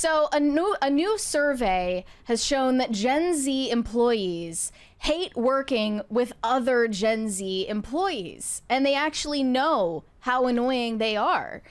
So a new survey has shown that Gen Z employees hate working with other Gen Z employees, and they actually know how annoying they are,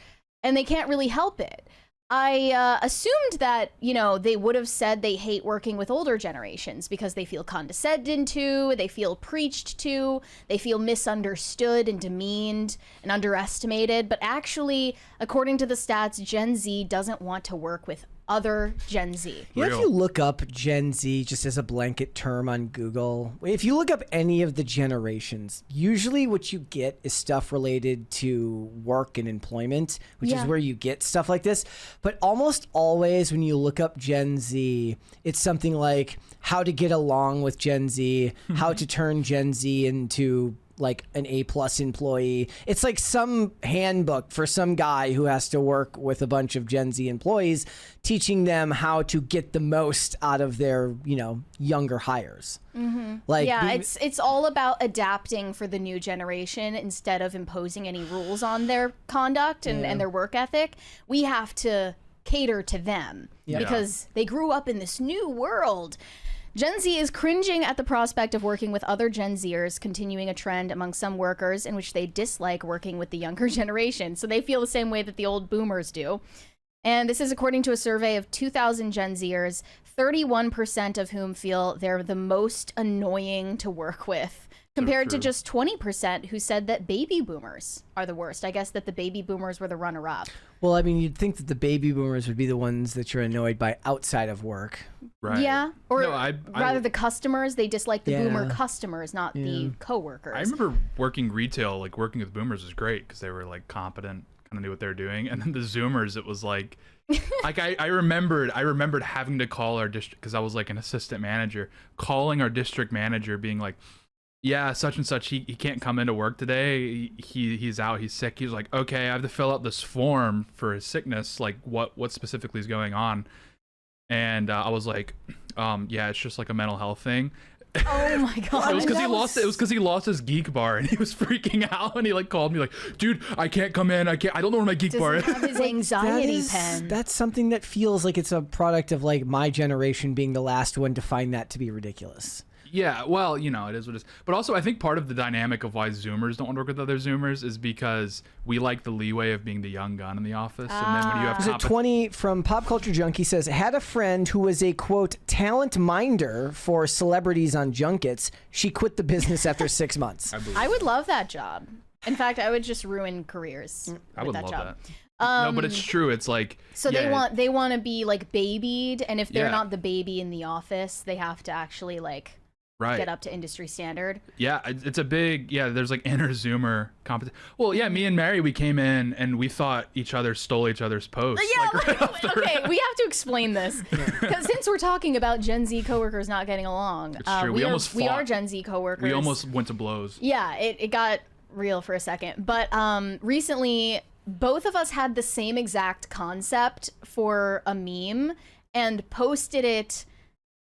and they can't really help it. I assumed that, they would have said they hate working with older generations because they feel condescended to, they feel preached to, they feel misunderstood and demeaned and underestimated. But actually, according to the stats, Gen Z doesn't want to work with other Gen Z. If you look up Gen Z just as a blanket term on Google, if you look up any of the generations, usually what you get is stuff related to work and employment, which is where you get stuff like this. But almost always when you look up Gen Z, it's something like how to get along with Gen Z, how to turn Gen Z into like an A+ employee. It's like some handbook for some guy who has to work with a bunch of Gen Z employees, teaching them how to get the most out of their, younger hires. Like, it's all about adapting for the new generation instead of imposing any rules on their conduct and their work ethic. We have to cater to them because they grew up in this new world. Gen Z is cringing at the prospect of working with other Gen Zers, continuing a trend among some workers in which they dislike working with the younger generation. So they feel the same way that the old boomers do. And this is according to a survey of 2,000 Gen Zers, 31% of whom feel they're the most annoying to work with, compared to just 20% who said that baby boomers are the worst. I guess that the baby boomers were the runner-up. Well, I mean, you'd think that the baby boomers would be the ones that you're annoyed by outside of work. Right. Yeah. Or rather the customers. They dislike the boomer customers, not the coworkers. I remember working retail, like working with boomers was great because they were like competent, kind of knew what they were doing. And then the Zoomers, it was like, I remembered having to call our district, because I was like an assistant manager, calling our district manager being like, yeah, such and such, he can't come into work today. He's out, he's sick. He's like, okay, I have to fill out this form for his sickness. Like what specifically is going on? And I was like, yeah, it's just like a mental health thing. Oh my god! It was because he lost his geek bar and he was freaking out, and he like called me like, dude, I can't come in. I don't know where my geek bar is. Have his anxiety pen. That's something that feels like it's a product of like my generation being the last one to find that to be ridiculous. Yeah, well, it is what it is. But also, I think part of the dynamic of why Zoomers don't want to work with other Zoomers is because we like the leeway of being the young gun in the office. And then when you have 20 from Pop Culture Junkie says, had a friend who was a, quote, talent minder for celebrities on junkets. She quit the business after 6 months. I would love that job. In fact, I would just ruin careers with that job. No, but it's true. It's like, so they want to be like babied, and if they're not the baby in the office, they have to actually like get up to industry standard. Yeah, it's a big, there's like inner Zoomer competition. Well, yeah, me and Mary, we came in and we thought each other stole each other's posts. Yeah, okay, we have to explain this. Because since we're talking about Gen Z coworkers not getting along, it's true. We are Gen Z coworkers. We almost went to blows. Yeah, it got real for a second. But recently, both of us had the same exact concept for a meme and posted it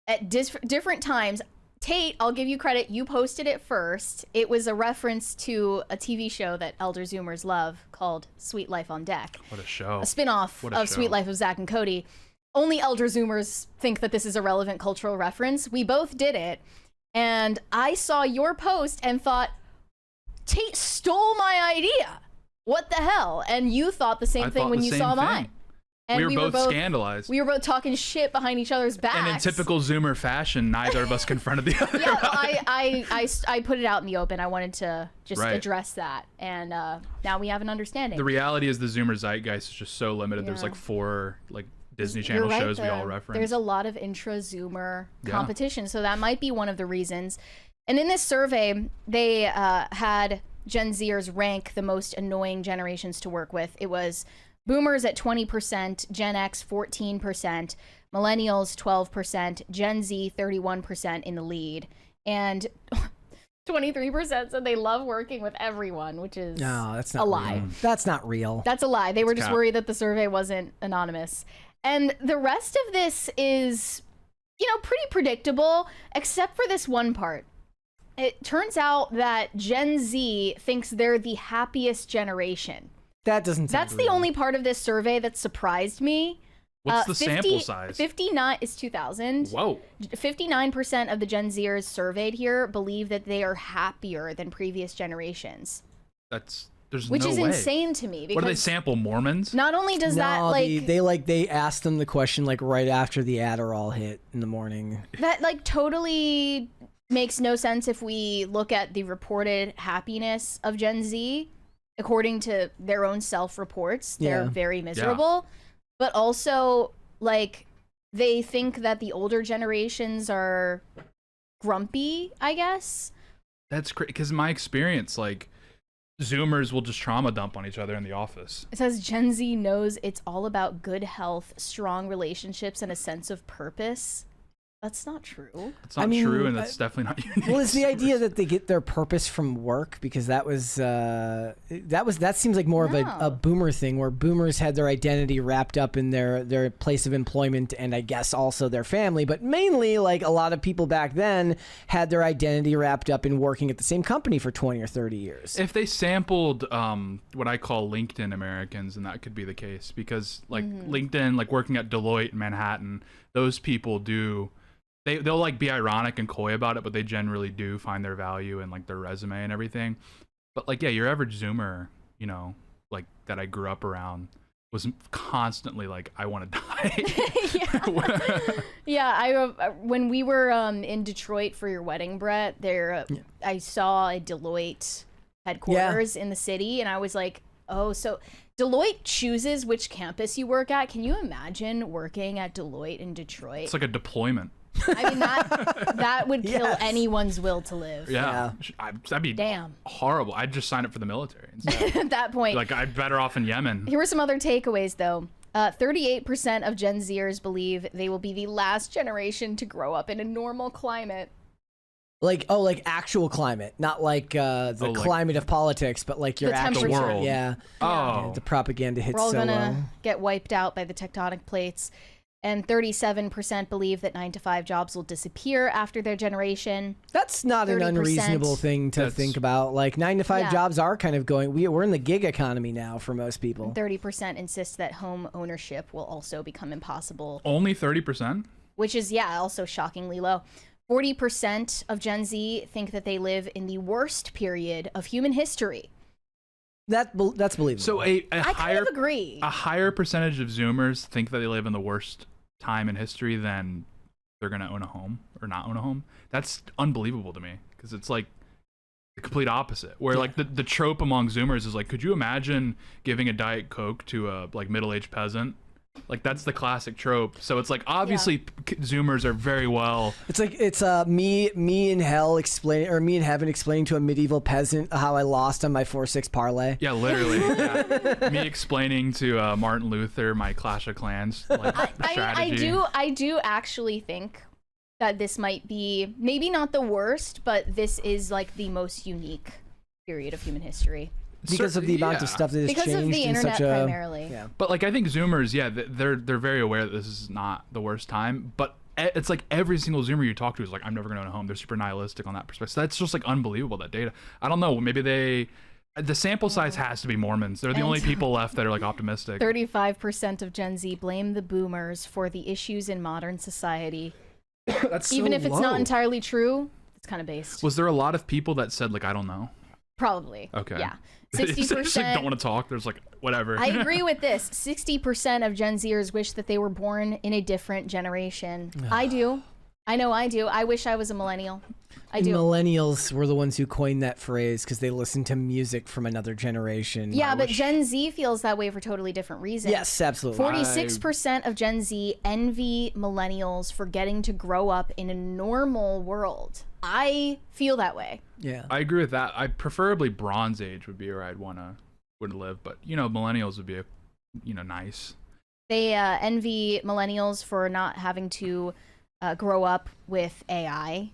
at different times. Tate, I'll give you credit. You posted it first. It was a reference to a TV show that elder Zoomers love called Sweet Life on Deck. What a show. A spin-off of Sweet Life of Zach and Cody. Only elder Zoomers think that this is a relevant cultural reference. We both did it. And I saw your post and thought, Tate stole my idea. What the hell? And you thought the same thing when you saw mine. And we were both scandalized. We were both talking shit behind each other's backs. And in typical Zoomer fashion, neither of us confronted the other. Yeah, well, I put it out in the open. I wanted to just address that. And now we have an understanding. The reality is the Zoomer zeitgeist is just so limited. There's like 4 like Disney Channel shows we all reference. There's a lot of intra-Zoomer competition. So that might be one of the reasons. And in this survey, they had Gen Zers rank the most annoying generations to work with. It was Boomers at 20%, Gen X 14%, Millennials 12%, Gen Z 31% in the lead, and 23% said they love working with everyone, which is that's not a lie. Real. That's not real. That's a lie. They were just worried that the survey wasn't anonymous. And the rest of this is, pretty predictable, except for this one part. It turns out that Gen Z thinks they're the happiest generation. That doesn't sound That's the only part of this survey that surprised me. What's the sample size? 59 is 2000. Whoa. 59% of the Gen Zers surveyed here believe that they are happier than previous generations. Which is way. insane to me. What do they sample, Mormons? Not only does that like they asked them the question like right after the Adderall hit in the morning. That like totally makes no sense if we look at the reported happiness of Gen Z. According to their own self-reports, they're very miserable. Yeah. But also, like, they think that the older generations are grumpy, I guess. That's crazy, because in my experience, like, Zoomers will just trauma dump on each other in the office. It says Gen Z knows it's all about good health, strong relationships, and a sense of purpose. That's not true. It's not true, and that's definitely not unique. Well, it's the idea that they get their purpose from work, because that seems like more of a boomer thing, where boomers had their identity wrapped up in their place of employment and I guess also their family, but mainly like a lot of people back then had their identity wrapped up in working at the same company for 20 or 30 years. If they sampled what I call LinkedIn Americans, and that could be the case, because like LinkedIn, like working at Deloitte in Manhattan, those people do. They'll like be ironic and coy about it, but they generally do find their value in like their resume and everything. But like, yeah, your average Zoomer, you know, like that I grew up around was constantly like, I want to die. Yeah, when we were in Detroit for your wedding, Brett, I saw a Deloitte headquarters in the city, and I was like, oh, so Deloitte chooses which campus you work at. Can you imagine working at Deloitte in Detroit? It's like a deployment. I mean, that would kill anyone's will to live. Yeah. That'd be horrible. I'd just sign up for the military instead. At that point. Like, I'd better off in Yemen. Here were some other takeaways, though. 38% of Gen Zers believe they will be the last generation to grow up in a normal climate. Like actual climate, not like the climate of politics, but like your actual world. Yeah. Oh. The propaganda hits We're all so gonna get wiped out by the tectonic plates. And 37% believe that 9-to-5 jobs will disappear after their generation. That's not an unreasonable thing to think about. Like 9-to-5 jobs are kind of going. We're in the gig economy now for most people. 30% insist that home ownership will also become impossible. Only 30%? Which is also shockingly low. 40% of Gen Z think that they live in the worst period of human history. That's believable. So I kind of agree. A higher percentage of Zoomers think that they live in the worst time in history than they're going to own a home or not own a home. That's unbelievable to me, because it's like the complete opposite. Where like the trope among Zoomers is like, could you imagine giving a Diet Coke to a like middle-aged peasant? Like, that's the classic trope. So it's like, obviously Zoomers are very well. It's like me in heaven explaining to a medieval peasant how I lost on my 4-6 parlay. Yeah, literally. Me explaining to Martin Luther my Clash of Clans like strategy. I do actually think that this might be maybe not the worst, but this is like the most unique period of human history. Because of the amount of stuff that has changed. Because of the internet primarily. But like, I think Zoomers, they're very aware that this is not the worst time. But it's like every single Zoomer you talk to is like, I'm never going to own a home. They're super nihilistic on that perspective. So that's just like unbelievable, that data. I don't know. Maybe the sample size has to be Mormons. They're the only people left that are like optimistic. 35% of Gen Z blame the boomers for the issues in modern society. That's Even so if it's low. not entirely true, it's kind of based. Was there a lot of people that said like, I don't know? Probably. Okay. Yeah. 60% 60% don't want to talk. There's like, whatever. I agree with this. 60% of Gen Zers wish that they were born in a different generation. I do. I know I do. I wish I was a millennial. I do. Millennials were the ones who coined that phrase because they listened to music from another generation. Yeah, but Gen Z feels that way for totally different reasons. Yes, absolutely. 46% of Gen Z envy millennials for getting to grow up in a normal world. I feel that way. Yeah, I agree with that. Preferably Bronze Age would be where I'd want to live, but millennials would be nice. They envy millennials for not having to grow up with AI.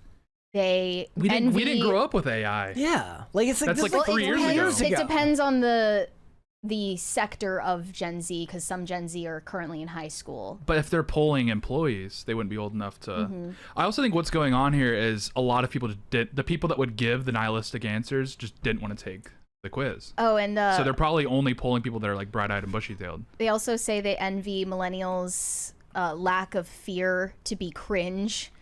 We didn't grow up with AI. Yeah, like it's like that's like 3 years ago. It depends on the sector of Gen Z, because some Gen Z are currently in high school. But if they're polling employees, they wouldn't be old enough to. I also think what's going on here is a lot of people the people that would give the nihilistic answers just didn't want to take the quiz. Oh, and so they're probably only polling people that are like bright-eyed and bushy-tailed. They also say they envy millennials' lack of fear to be cringe.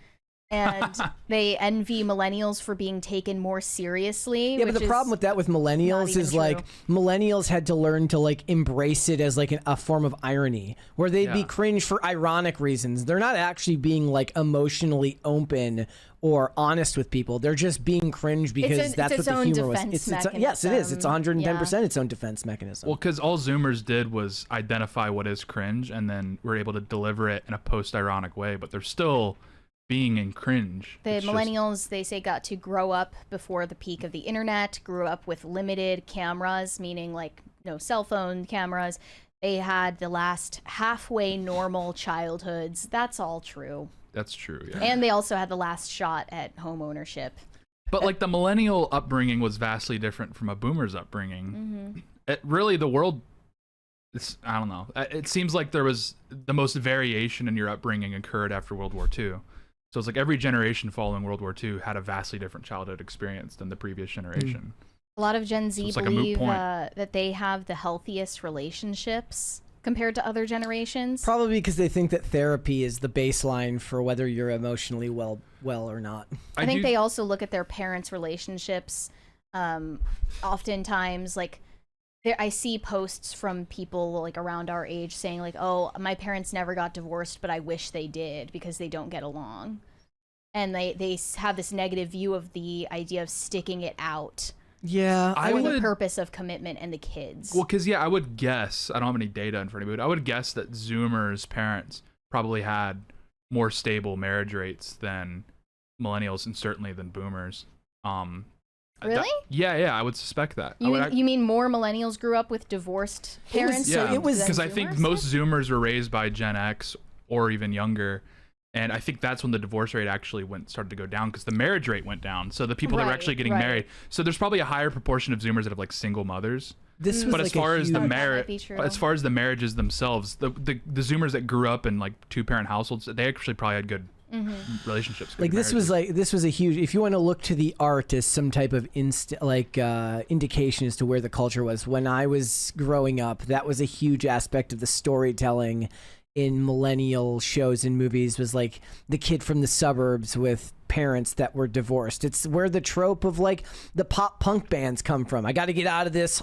And they envy millennials for being taken more seriously. Yeah, but the problem with that with millennials is like millennials had to learn to like embrace it as like a form of irony, where they'd be cringe for ironic reasons. They're not actually being like emotionally open or honest with people. They're just being cringe because that's what the humor was. Yes, it is. It's 110% its own defense mechanism. Well, because all Zoomers did was identify what is cringe, and then were able to deliver it in a post-ironic way. But they're still being in cringe. The millennials, they say, got to grow up before the peak of the internet, grew up with limited cameras, meaning like no cell phone cameras. They had the last halfway normal childhoods. That's all true. That's true, yeah. And they also had the last shot at home ownership. But like the millennial upbringing was vastly different from a boomer's upbringing. It really, the world, I don't know. It seems like there was the most variation in your upbringing occurred after World War II. So it's like every generation following World War II had a vastly different childhood experience than the previous generation. A lot of Gen Z believe that they have the healthiest relationships compared to other generations. Probably because they think that therapy is the baseline for whether you're emotionally well or not. I think they also look at their parents' relationships. Oftentimes, like, I see posts from people like around our age saying like, oh, my parents never got divorced, but I wish they did because they don't get along. And they have this negative view of the idea of sticking it out. Yeah. For the purpose of commitment and the kids. Well, because, I would guess, I don't have any data in front of me, but I would guess that Zoomers' parents probably had more stable marriage rates than millennials and certainly than boomers. Really? Yeah, I would suspect that. You mean more millennials grew up with divorced parents? It was because I think most Zoomers were raised by Gen X or even younger, and I think that's when the divorce rate actually started to go down because the marriage rate went down. So the people that were actually getting married. So there's probably a higher proportion of Zoomers that have like single mothers. This was but like as far as the marriages themselves, the Zoomers that grew up in like 2-parent households, they actually probably had good relationships. Like this was a huge. If you want to look to the art as some type of indication as to where the culture was when I was growing up, that was a huge aspect of the storytelling in millennial shows and movies. Was like the kid from the suburbs with parents that were divorced. It's where the trope of like the pop punk bands come from. I got to get out of this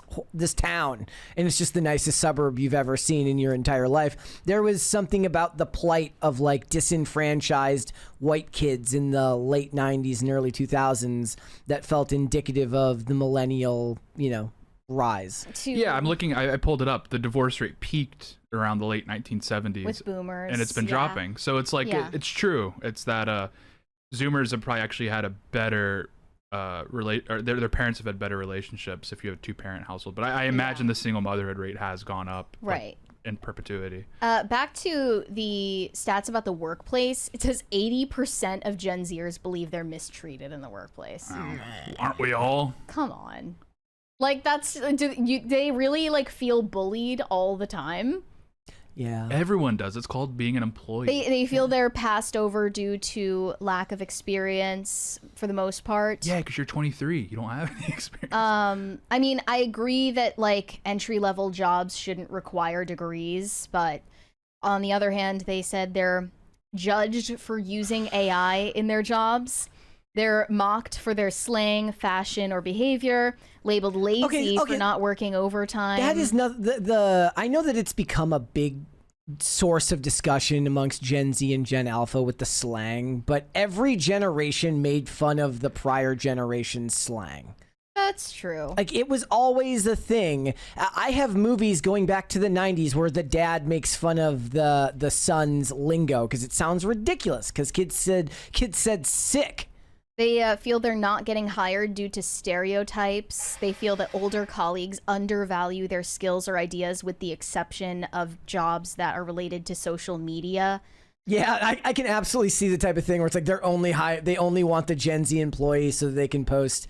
town, and it's just the nicest suburb you've ever seen in your entire life. There was something about the plight of like disenfranchised white kids in the late 90s and early 2000s that felt indicative of the millennial, rise. I'm looking, I pulled it up. The divorce rate peaked around the late 1970s with boomers, and it's been dropping. So it's like it's true. It's that Zoomers have probably actually had a better their parents have had better relationships if you have a 2-parent household. But I imagine the single motherhood rate has gone up, right, in perpetuity. Back to the stats about the workplace. It says 80% of Gen Zers believe they're mistreated in the workplace. Aren't we all? Come on, like they really like feel bullied all the time? Yeah. Everyone does. It's called being an employee. They feel they're passed over due to lack of experience for the most part. Yeah, because you're 23. You don't have any experience. I mean, I agree that like entry-level jobs shouldn't require degrees, but on the other hand, they said they're judged for using AI in their jobs. They're mocked for their slang, fashion, or behavior, labeled lazy for not working overtime. That is not I know that it's become a big source of discussion amongst Gen Z and Gen Alpha with the slang, but every generation made fun of the prior generation's slang. That's true. Like, it was always a thing. I have movies going back to the 90s where the dad makes fun of the son's lingo because it sounds ridiculous because kids said sick. They feel they're not getting hired due to stereotypes. They feel that older colleagues undervalue their skills or ideas with the exception of jobs that are related to social media. Yeah, I can absolutely see the type of thing where it's like they only want the Gen Z employees so that they can post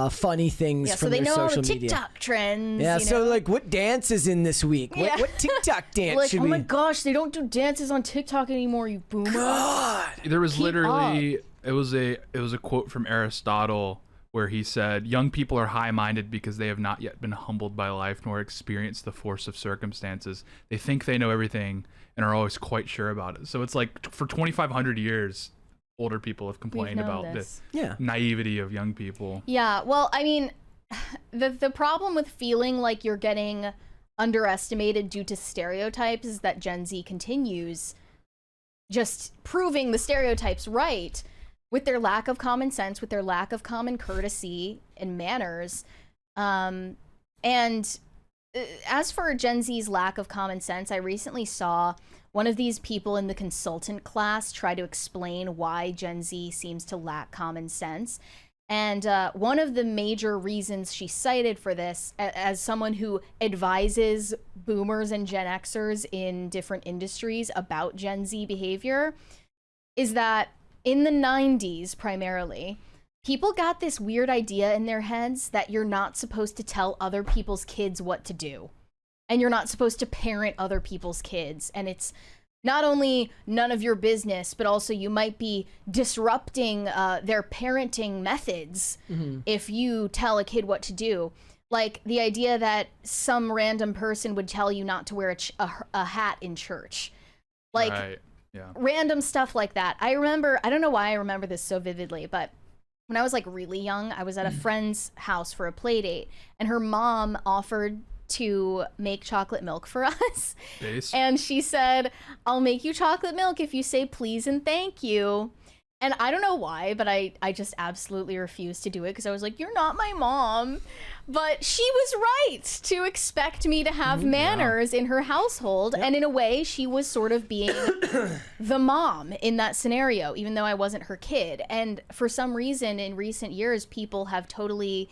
funny things from their social media. So they know all the TikTok trends. Yeah, so like what dance is in this week? Yeah. What TikTok dance like, should we... Oh my gosh, they don't do dances on TikTok anymore, you boomer. God! There was literally... It was a quote from Aristotle where he said, young people are high-minded because they have not yet been humbled by life nor experienced the force of circumstances. They think they know everything and are always quite sure about it. So it's like for 2,500 years, older people have complained about the naivety of young people. Yeah, well, I mean, the problem with feeling like you're getting underestimated due to stereotypes is that Gen Z continues just proving the stereotypes right with their lack of common sense, with their lack of common courtesy and manners. And as for Gen Z's lack of common sense, I recently saw one of these people in the consultant class try to explain why Gen Z seems to lack common sense. And one of the major reasons she cited for this, as someone who advises boomers and Gen Xers in different industries about Gen Z behavior, is that in the 90s, primarily, people got this weird idea in their heads that you're not supposed to tell other people's kids what to do. And you're not supposed to parent other people's kids. And it's not only none of your business, but also you might be disrupting their parenting methods if you tell a kid what to do. Like the idea that some random person would tell you not to wear a hat in church. Like, Right. Yeah. random stuff like that. I don't know why I remember this so vividly, but when I was like really young, I was at a friend's house for a play date, and her mom offered to make chocolate milk for us. Base. And she said, I'll make you chocolate milk if you say please and thank you. And I don't know why, but I just absolutely refused to do it because I was like, you're not my mom. But she was right to expect me to have manners in her household. Yep. And in a way, she was sort of being the mom in that scenario, even though I wasn't her kid. And for some reason, in recent years, people have totally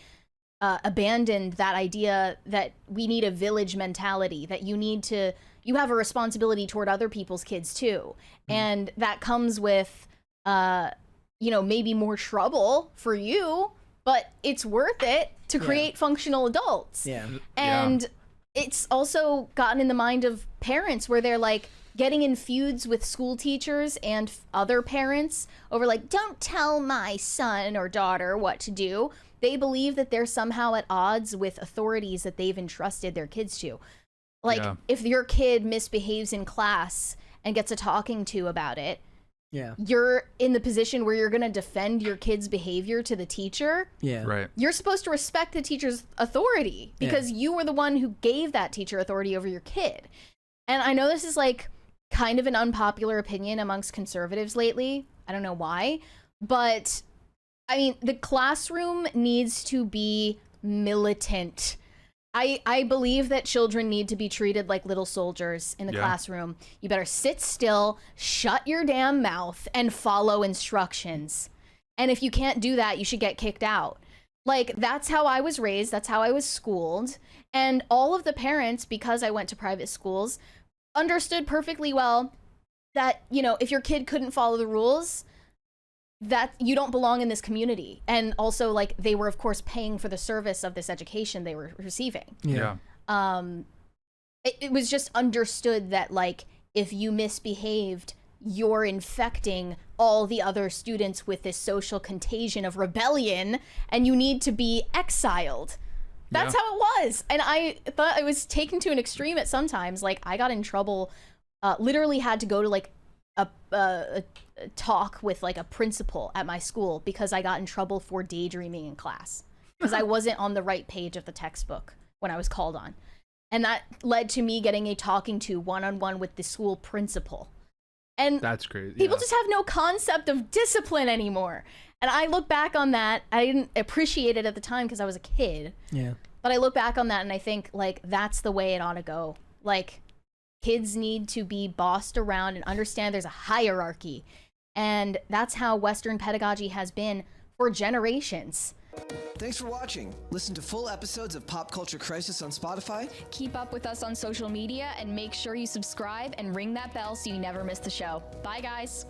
abandoned that idea that we need a village mentality, that you have a responsibility toward other people's kids too. And that comes with maybe more trouble for you, but it's worth it to create functional adults. Yeah. And it's also gotten in the mind of parents where they're like getting in feuds with school teachers and other parents over like, don't tell my son or daughter what to do. They believe that they're somehow at odds with authorities that they've entrusted their kids to. Like if your kid misbehaves in class and gets a talking to about it, you're in the position where you're going to defend your kid's behavior to the teacher. Yeah. Right. You're supposed to respect the teacher's authority because you were the one who gave that teacher authority over your kid. And I know this is like kind of an unpopular opinion amongst conservatives lately. I don't know why, but I mean, the classroom needs to be militant. I believe that children need to be treated like little soldiers in the classroom. You better sit still, shut your damn mouth, and follow instructions. And if you can't do that, you should get kicked out. Like, that's how I was raised. That's how I was schooled. And all of the parents, because I went to private schools, understood perfectly well that, if your kid couldn't follow the rules, that you don't belong in this community. And also, like, they were of course paying for the service of this education they were receiving. It was just understood that, like, if you misbehaved, you're infecting all the other students with this social contagion of rebellion, and you need to be exiled. That's how it was. And I thought it was taken to an extreme at sometimes. Like, I got in trouble, literally had to go to like a talk with like a principal at my school because I got in trouble for daydreaming in class because I wasn't on the right page of the textbook when I was called on. And that led to me getting a talking to one-on-one with the school principal. And that's crazy. People just have no concept of discipline anymore. And I look back on that. I didn't appreciate it at the time because I was a kid. Yeah. But I look back on that and I think, like, that's the way it ought to go. Like, kids need to be bossed around and understand there's a hierarchy. And that's how Western pedagogy has been for generations. Thanks for watching. Listen to full episodes of Pop Culture Crisis on Spotify. Keep up with us on social media and make sure you subscribe and ring that bell so you never miss the show. Bye, guys.